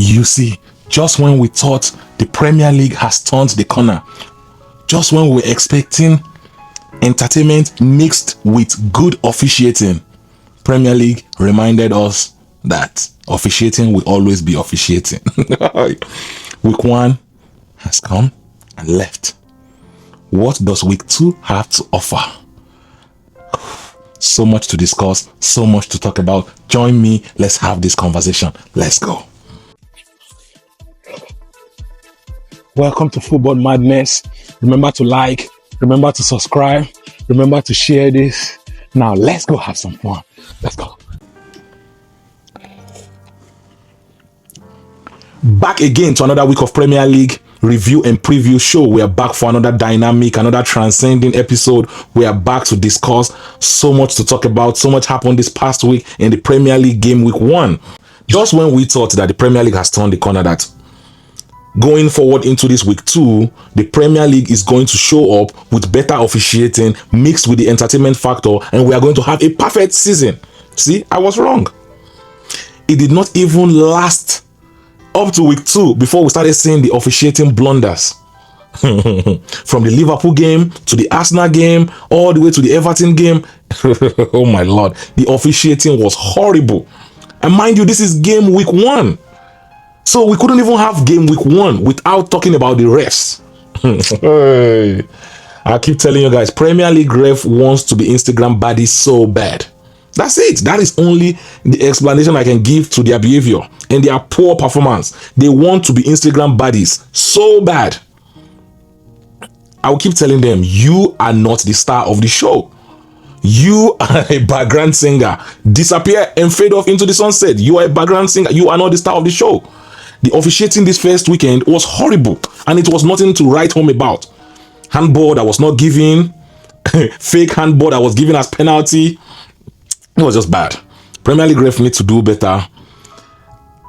You see, just when we thought the Premier League has turned the corner, just when we were expecting entertainment mixed with good officiating, Premier League reminded us that officiating will always be officiating. Week 1 has come and left. What does week 2 have to offer? So much to discuss, so much to talk about. Join me, let's have this conversation. Let's go. Welcome to Football Madness. Remember to like, remember to subscribe, remember to share this. Now let's go have some fun. Let's go. Back again to another week of Premier League review and preview show. We are back for another dynamic, another transcending episode. We are back to discuss so much to talk about. So much happened this past week in the Premier League game week 1. Just when we thought that the Premier League has turned the corner, that going forward into this week 2, the Premier League is going to show up with better officiating mixed with the entertainment factor, and we are going to have a perfect season. See, I was wrong. It did not even last up to week 2 before we started seeing the officiating blunders. From the Liverpool game to the Arsenal game, all the way to the Everton game. Oh my Lord, the officiating was horrible. And mind you, this is game week 1. So we couldn't even have game week 1 without talking about the refs. I keep telling you guys, Premier League ref wants to be Instagram baddie so bad. That's it. That is only the explanation I can give to their behavior and their poor performance. They want to be Instagram baddies so bad. I will keep telling them, you are not the star of the show. You are a background singer. Disappear and fade off into the sunset. You are a background singer. You are not the star of the show. The officiating this first weekend was horrible, and it was nothing to write home about. Handball that was not given, fake handball that was given as penalty. It was just bad. Premier League ref need to do better.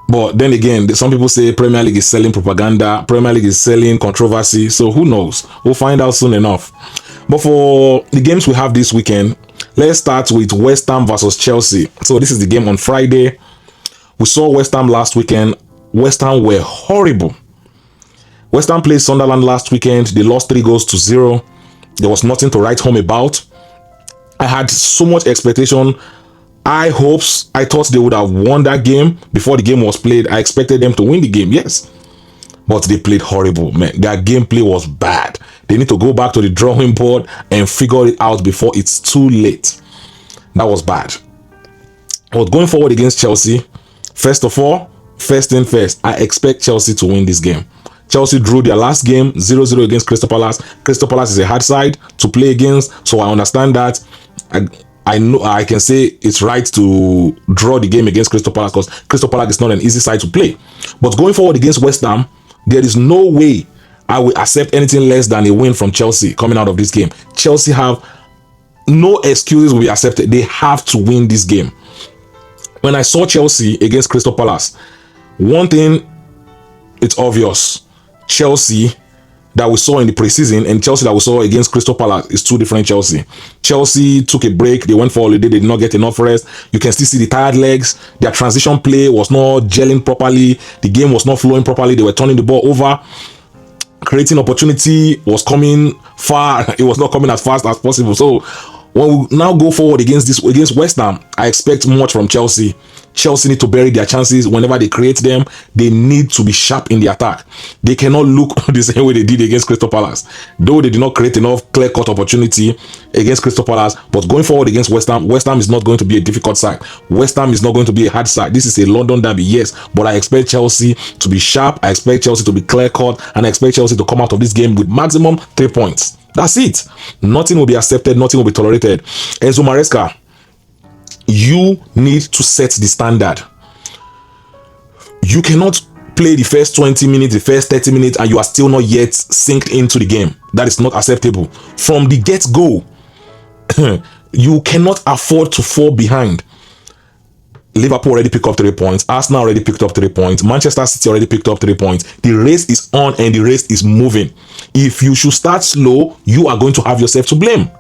But then again, some people say Premier League is selling propaganda. Premier League is selling controversy. So who knows? We'll find out soon enough. But for the games we have this weekend, let's start with West Ham versus Chelsea. So this is the game on Friday. We saw West Ham last weekend. West Ham were horrible. West Ham played Sunderland last weekend. They lost 3-0. There was nothing to write home about. I had so much expectation. I thought they would have won that game before the game was played. I expected them to win the game, yes. But they played horrible, man. Their gameplay was bad. They need to go back to the drawing board and figure it out before it's too late. That was bad. But going forward against Chelsea, first of all, first thing first, I expect Chelsea to win this game. Chelsea drew their last game 0-0 against Crystal Palace. Crystal Palace is a hard side to play against, so I understand that. I know I can say it's right to draw the game against Crystal Palace because Crystal Palace is not an easy side to play. But going forward against West Ham, there is no way I will accept anything less than a win from Chelsea coming out of this game. Chelsea have no excuses will be accepted. They have to win this game. When I saw Chelsea against Crystal Palace, one thing, it's obvious. Chelsea that we saw in the preseason and Chelsea that we saw against Crystal Palace is two different Chelsea. Chelsea took a break. They went for holiday. They did not get enough rest. You can still see the tired legs. Their transition play was not gelling properly. The game was not flowing properly. They were turning the ball over. Creating opportunity was coming far. It was not coming as fast as possible. So when we now go forward against West Ham, I expect much from Chelsea. Chelsea need to bury their chances whenever they create them. They need to be sharp in the attack. They cannot look the same way they did against Crystal Palace. Though they did not create enough clear-cut opportunity against Crystal Palace, but going forward against West Ham is not going to be a difficult side. West Ham is not going to be a hard side. This is a London derby, yes, but I expect Chelsea to be sharp. I expect Chelsea to be clear-cut, and I expect Chelsea to come out of this game with maximum 3 points. That's it. Nothing will be accepted. Nothing will be tolerated. Enzo Maresca, you need to set the standard. You cannot play the first 20 minutes, the first 30 minutes, and you are still not yet synced into the game. That is not acceptable. From the get-go, you cannot afford to fall behind. Liverpool already picked up 3 points. Arsenal already picked up 3 points. Manchester City already picked up 3 points. The race is on and the race is moving. If you should start slow, you are going to have yourself to blame.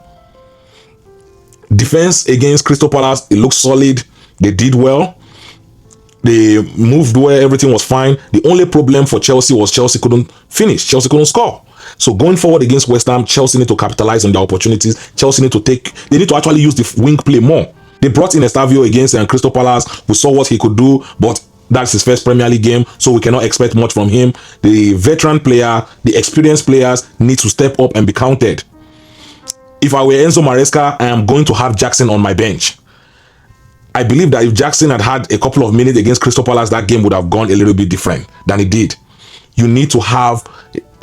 Defense against Crystal Palace, it looks solid. They did well. They moved where everything was fine. The only problem for Chelsea was Chelsea couldn't finish. Chelsea couldn't score. So going forward against West Ham, Chelsea need to capitalize on their opportunities. Chelsea need to they need to actually use the wing play more. They brought in Estavio against Crystal Palace. We saw what he could do, but that's his first Premier League game, so we cannot expect much from him. The veteran player, the experienced players need to step up and be counted. If I were Enzo Maresca, I am going to have Jackson on my bench. I believe that if Jackson had a couple of minutes against Crystal Palace, that game would have gone a little bit different than it did. You need to have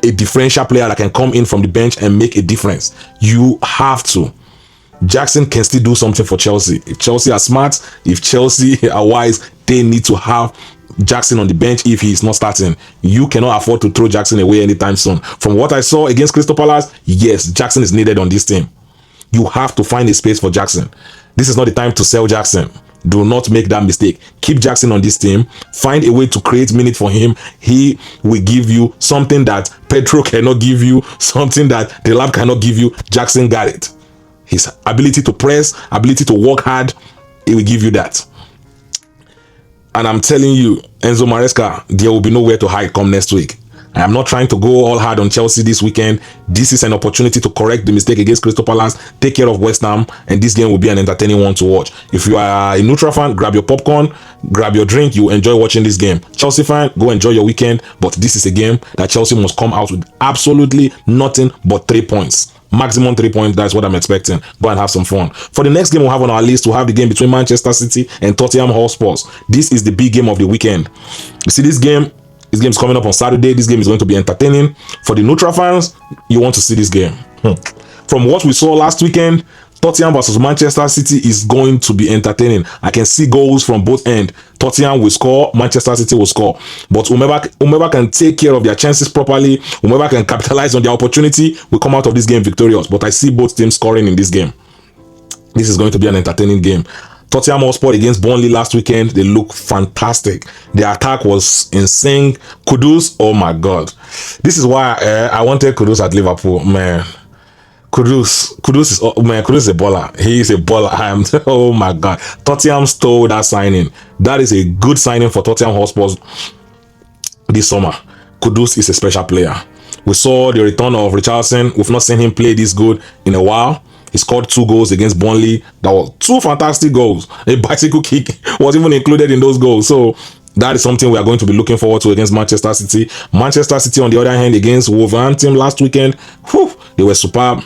a differential player that can come in from the bench and make a difference. You have to. Jackson can still do something for Chelsea. If Chelsea are smart, if Chelsea are wise, they need to have Jackson on the bench if he is not starting. You cannot afford to throw Jackson away anytime soon. From what I saw against Crystal Palace, yes, Jackson is needed on this team. You have to find a space for Jackson. This is not the time to sell Jackson. Do not make that mistake. Keep Jackson on this team. Find a way to create minutes for him. He will give you something that Pedro cannot give you, something that Delap cannot give you. Jackson got it. His ability to press, ability to work hard, he will give you that. And I'm telling you, Enzo Maresca, there will be nowhere to hide come next week. I am not trying to go all hard on Chelsea this weekend. This is an opportunity to correct the mistake against Crystal Palace, take care of West Ham, and this game will be an entertaining one to watch. If you are a neutral fan, grab your popcorn, grab your drink. You enjoy watching this game. Chelsea fan, go enjoy your weekend. But this is a game that Chelsea must come out with absolutely nothing but 3 points. Maximum 3 points. That's what I'm expecting. Go and have some fun. For the next game we'll have on our list, we'll have the game between Manchester City and Tottenham Hotspur. This is the big game of the weekend. You see this game is coming up on Saturday. This game is going to be entertaining. For the neutral fans, you want to see this game. From what we saw last weekend, Tottenham versus Manchester City is going to be entertaining. I can see goals from both ends. Tottenham will score, Manchester City will score. But whomever can take care of their chances properly, whomever can capitalize on their opportunity, will come out of this game victorious. But I see both teams scoring in this game. This is going to be an entertaining game. Tottenham Hotspur against Burnley last weekend, they look fantastic. The attack was insane. Kudus, oh my God. This is why I wanted Kudus at Liverpool, man. Kudus is, oh man, Kudus is a baller. He is a baller. Oh my God. Tottenham stole that signing. That is a good signing for Tottenham Hotspur this summer. Kudus is a special player. We saw the return of Richarlison. We've not seen him play this good in a while. He scored 2 goals against Burnley. That was 2 fantastic goals. A bicycle kick was even included in those goals. So that is something we are going to be looking forward to against Manchester City. Manchester City, on the other hand, against Wolverhampton last weekend, they were superb.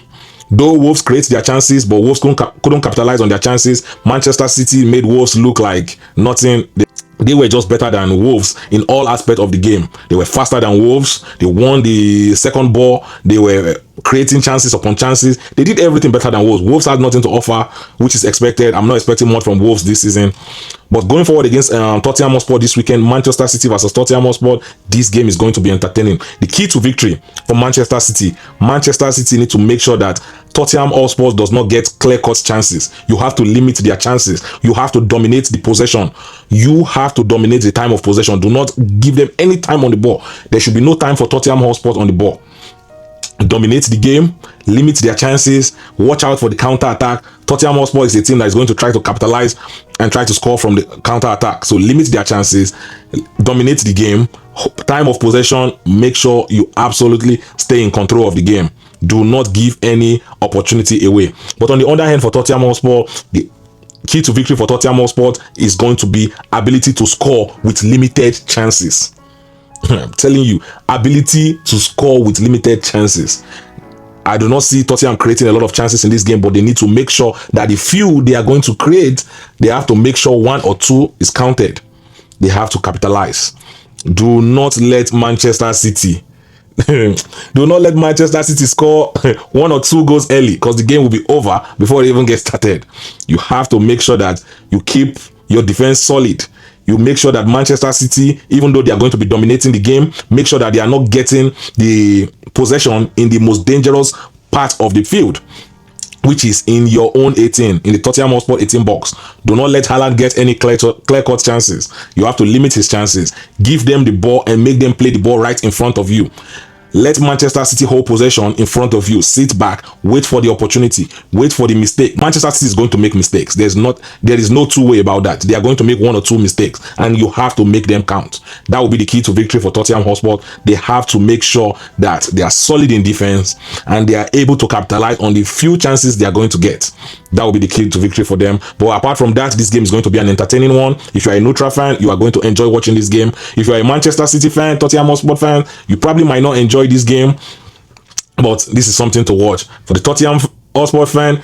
Though Wolves create their chances, but Wolves couldn't capitalize on their chances. Manchester City made Wolves look like nothing. They were just better than Wolves in all aspects of the game. They were faster than Wolves. They won the second ball. They were creating chances upon chances. They did everything better than Wolves. Wolves had nothing to offer, which is expected. I'm not expecting much from Wolves this season. But going forward against Tottenham Hotspur this weekend, Manchester City versus Tottenham Hotspur, this game is going to be entertaining. The key to victory for Manchester City need to make sure that Tottenham Hotspur does not get clear-cut chances. You have to limit their chances. You have to dominate the possession. You have to dominate the time of possession. Do not give them any time on the ball. There should be no time for Tottenham Hotspur on the ball. Dominate the game, limit their chances, watch out for the counter-attack. Tottenham Hotspur is a team that is going to try to capitalize and try to score from the counter-attack. So limit their chances, dominate the game, time of possession, make sure you absolutely stay in control of the game. Do not give any opportunity away. But on the other hand, for Tottenham Hotspur, the key to victory for Tottenham Hotspur is going to be ability to score with limited chances. I'm telling you, ability to score with limited chances. I do not see Tottenham creating a lot of chances in this game, but they need to make sure that the few they are going to create, they have to make sure 1 or 2 is counted. They have to capitalize. Do not let Manchester City score 1 or 2 goals early, because the game will be over before it even gets started. You have to make sure that you keep your defense solid. You make sure that Manchester City, even though they are going to be dominating the game, make sure that they are not getting the possession in the most dangerous part of the field, which is in your own 18, in the Tottenham Hotspur 18 box. Do not let Haaland get any clear-cut chances. You have to limit his chances. Give them the ball and make them play the ball right in front of you. Let Manchester City hold possession in front of you. Sit back, wait for the opportunity, wait for the mistake. Manchester City is going to make mistakes. There is no two way about that. They are going to make one or two mistakes, and you have to make them count. That will be the key to victory for Tottenham Hotspur. They have to make sure that they are solid in defense and they are able to capitalize on the few chances they are going to get. That will be the key to victory for them. But apart from that, this game is going to be an entertaining one. If you are a neutral fan, you are going to enjoy watching this game. If you are a Manchester City fan, Tottenham Hotspur fan, you probably might not enjoy this game, but this is something to watch. For the Tottenham Hotspur fan,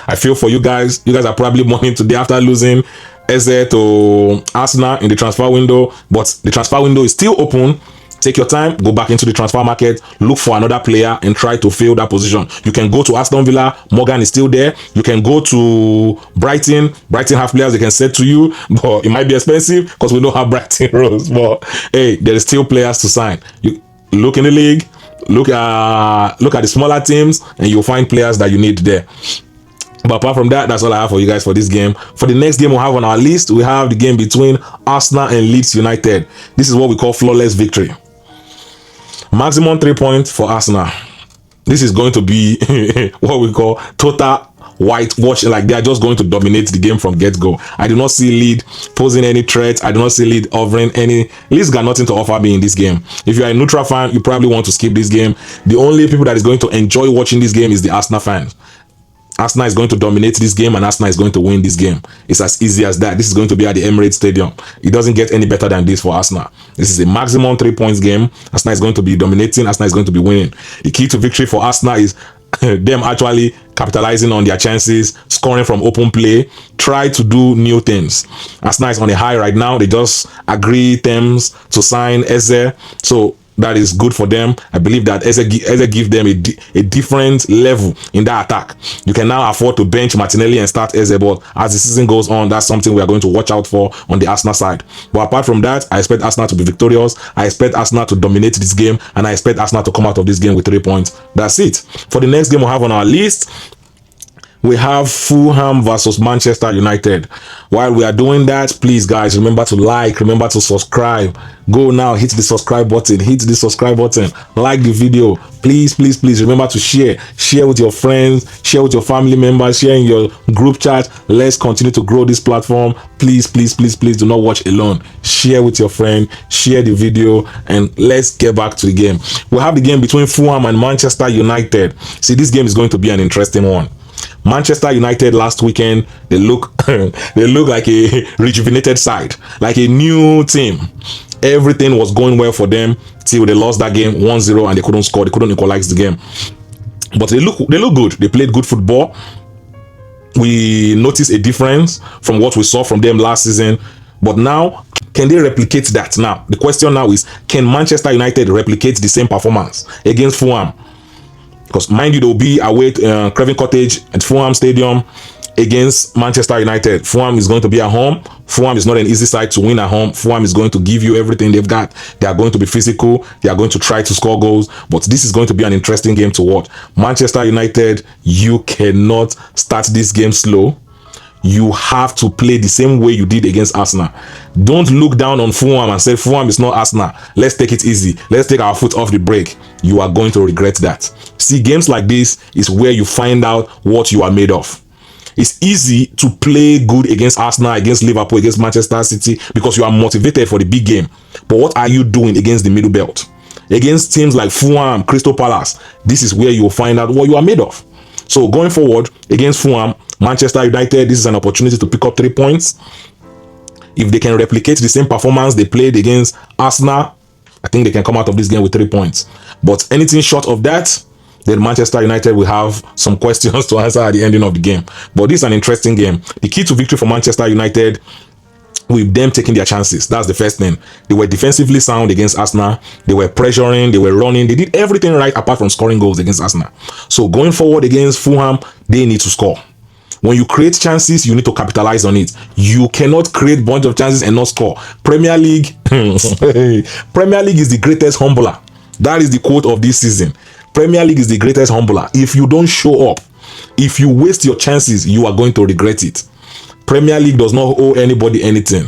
I feel for you guys. You guys are probably mourning today after losing Eze to Arsenal in the transfer window, but the transfer window is still open. Take your time, go back into the transfer market, look for another player and try to fill that position. You can go to Aston Villa, Morgan is still there. You can go to Brighton. Brighton have players they can set to you, but it might be expensive because we know how Brighton rolls. But hey, there is still players to sign. You look in the league, look at the smaller teams, and you'll find players that you need there. But apart from that, that's all I have for you guys for this game. For the next game we'll have on our list, we have the game between Arsenal and Leeds United. This is what we call flawless victory. Maximum 3 points for Arsenal. This is going to be what we call total whitewash. Like they are just going to dominate the game from get-go. I do not see Leeds posing any threat. I do not see Leeds offering any. Leeds got nothing to offer me in this game. If you are a neutral fan, you probably want to skip this game. The only people that is going to enjoy watching this game is the Arsenal fans. Arsenal is going to dominate this game and Arsenal is going to win this game. It's as easy as that. This is going to be at the Emirates Stadium. It doesn't get any better than this for Arsenal. This is a maximum 3 points game. Arsenal is going to be dominating. Arsenal is going to be winning. The key to victory for Arsenal is them actually capitalizing on their chances, scoring from open play, try to do new things. Arsenal is on a high right now. They just agree terms to sign Eze. So that is good for them. I believe that Eze give them a different level in that attack. You can now afford to bench Martinelli and start Eze, but as the season goes on, that's something we are going to watch out for on the Arsenal side. But apart from that, I expect Arsenal to be victorious. I expect Arsenal to dominate this game, and I expect Arsenal to come out of this game with 3 points. That's it. For the next game we have on our list, we have Fulham versus Manchester United. While we are doing that, please guys, remember to like, remember to subscribe. Go now, hit the subscribe button, like the video. Please remember to share with your friends, share with your family members, share in your group chat. Let's continue to grow this platform. Please do not watch alone. Share with your friend, share the video, and let's get back to the game. We have the game between Fulham and Manchester United. See, this game is going to be an interesting one. Manchester United last weekend, they look like a rejuvenated side, like a new team. Everything was going well for them till they lost that game 1-0 and they couldn't score. They couldn't equalize the game. But they look good. They played good football. We noticed a difference from what we saw from them last season. But now, can they replicate that? Now, the question now is, can Manchester United replicate the same performance against Fulham? Because mind you, they'll be away at Craven Cottage at Fulham Stadium against Manchester United. Fulham is going to be at home. Fulham is not an easy side to win at home. Fulham is going to give you everything they've got. They are going to be physical. They are going to try to score goals. But this is going to be an interesting game to watch. Manchester United, you cannot start this game slow. You have to play the same way you did against Arsenal. Don't look down on Fulham and say Fulham is not Arsenal. Let's take it easy. Let's take our foot off the brake. You are going to regret that. See, games like this is where you find out what you are made of. It's easy to play good against Arsenal, against Liverpool, against Manchester City because you are motivated for the big game. But what are you doing against the middle belt? Against teams like Fulham, Crystal Palace, this is where you will find out what you are made of. So going forward against Fulham, Manchester United, this is an opportunity to pick up 3 points. If they can replicate the same performance they played against Arsenal, I think they can come out of this game with 3 points. But anything short of that, then Manchester United will have some questions to answer at the ending of the game. But this is an interesting game. The key to victory for Manchester United, with them taking their chances. That's the first thing. They were defensively sound against Arsenal. They were pressuring, they were running. They did everything right apart from scoring goals against Arsenal. So going forward against Fulham, they need to score. When you create chances, you need to capitalize on it. You cannot create a bunch of chances and not score. Premier League, Premier League is the greatest humbler. That is the quote of this season. Premier League is the greatest humbler. If you don't show up, if you waste your chances, you are going to regret it. Premier League does not owe anybody anything.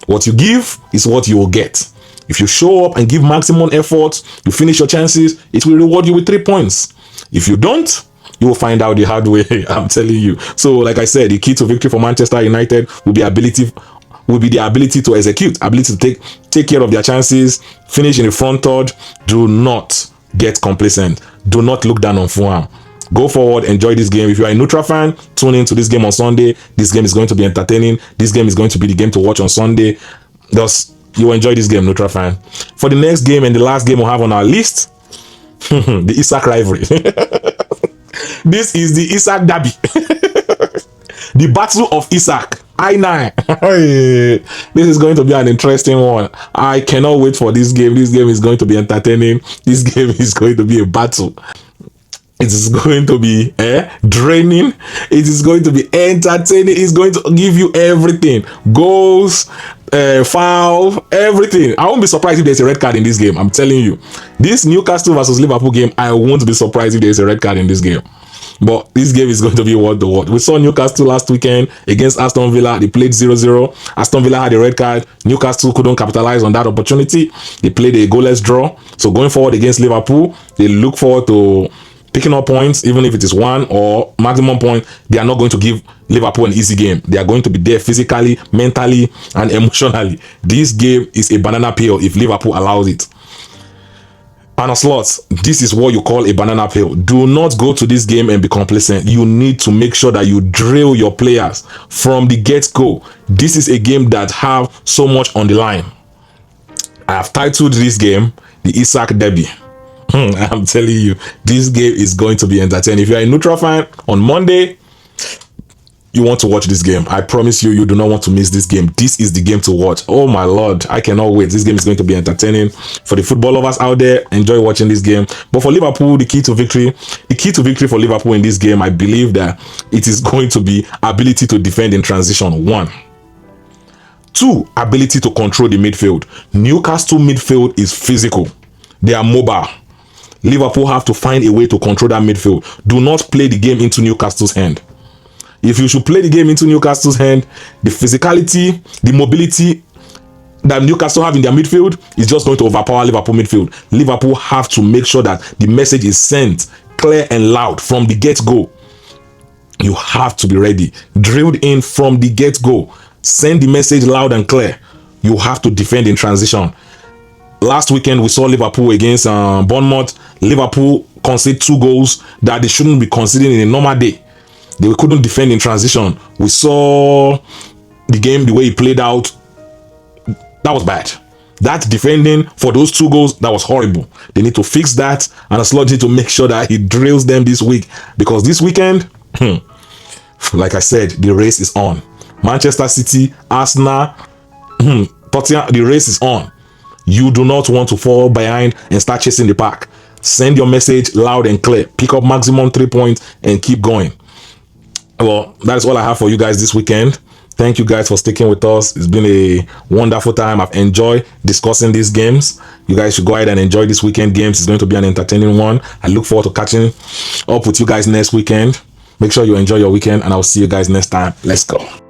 What you give is what you will get. If you show up and give maximum effort, you finish your chances, it will reward you with 3 points. If you don't, you will find out the hard way. I'm telling you. So, like I said, the key to victory for Manchester United will be the ability to execute, ability to take care of their chances, finish in the front third. Do not get complacent. Do not look down on Fulham. Go forward, enjoy this game. If you are a neutral fan, tune into this game on Sunday. This game is going to be entertaining. This game is going to be the game to watch on Sunday. Thus, you will enjoy this game, neutral fan. For the next game and the last game we'll have on our list, the Isak rivalry. This is the Isak derby. The battle of Isak. I9. This is going to be an interesting one. I cannot wait for this game. This game is going to be entertaining. This game is going to be a battle. It is going to be draining. It is going to be entertaining. It's going to give you everything. Goals, foul, everything. I won't be surprised if there's a red card in this game. I'm telling you. This Newcastle versus Liverpool game, I won't be surprised if there's a red card in this game. But this game is going to be worth the watch. We saw Newcastle last weekend against Aston Villa. They played 0-0. Aston Villa had a red card. Newcastle couldn't capitalize on that opportunity. They played a goalless draw. So going forward against Liverpool, they look forward to picking up points, even if it is 1 or maximum point. They are not going to give Liverpool an easy game. They are going to be there physically, mentally, and emotionally. This game is a banana peel if Liverpool allows it. And slots, this is what you call a banana peel. Do not go to this game and be complacent. You need to make sure that you drill your players from the get-go. This is a game that have so much on the line. I have titled this game the Isak Derby. I'm telling you, this game is going to be entertaining. If you're a neutral fan, on Monday, you want to watch this game. I promise you, you do not want to miss this game. This is the game to watch. Oh my Lord, I cannot wait. This game is going to be entertaining. For the football lovers out there, enjoy watching this game. But for Liverpool, the key to victory for Liverpool in this game, I believe that it is going to be ability to defend in transition, 1. 2, ability to control the midfield. Newcastle midfield is physical. They are mobile. Liverpool have to find a way to control that midfield. Do not play the game into Newcastle's hand. If you should play the game into Newcastle's hand, the physicality, the mobility that Newcastle have in their midfield is just going to overpower Liverpool midfield. Liverpool have to make sure that the message is sent clear and loud from the get-go. You have to be ready. Drilled in from the get-go. Send the message loud and clear. You have to defend in transition. Last weekend, we saw Liverpool against Bournemouth. Liverpool conceded 2 goals that they shouldn't be conceding in a normal day. They couldn't defend in transition. We saw the game, the way it played out. That was bad. That defending for those 2 goals, that was horrible. They need to fix that, and a slot need to make sure that he drills them this week. Because this weekend, like I said, the race is on. Manchester City, Arsenal, Tottenham, the race is on. You do not want to fall behind and start chasing the pack. Send your message loud and clear. Pick up maximum 3 points and keep going. Well, that's all I have for you guys this weekend. Thank you guys for sticking with us. It's been a wonderful time. I've enjoyed discussing these games. You guys should go ahead and enjoy this weekend games. It's going to be an entertaining one. I look forward to catching up with you guys next weekend. Make sure you enjoy your weekend, and I'll see you guys next time. Let's go.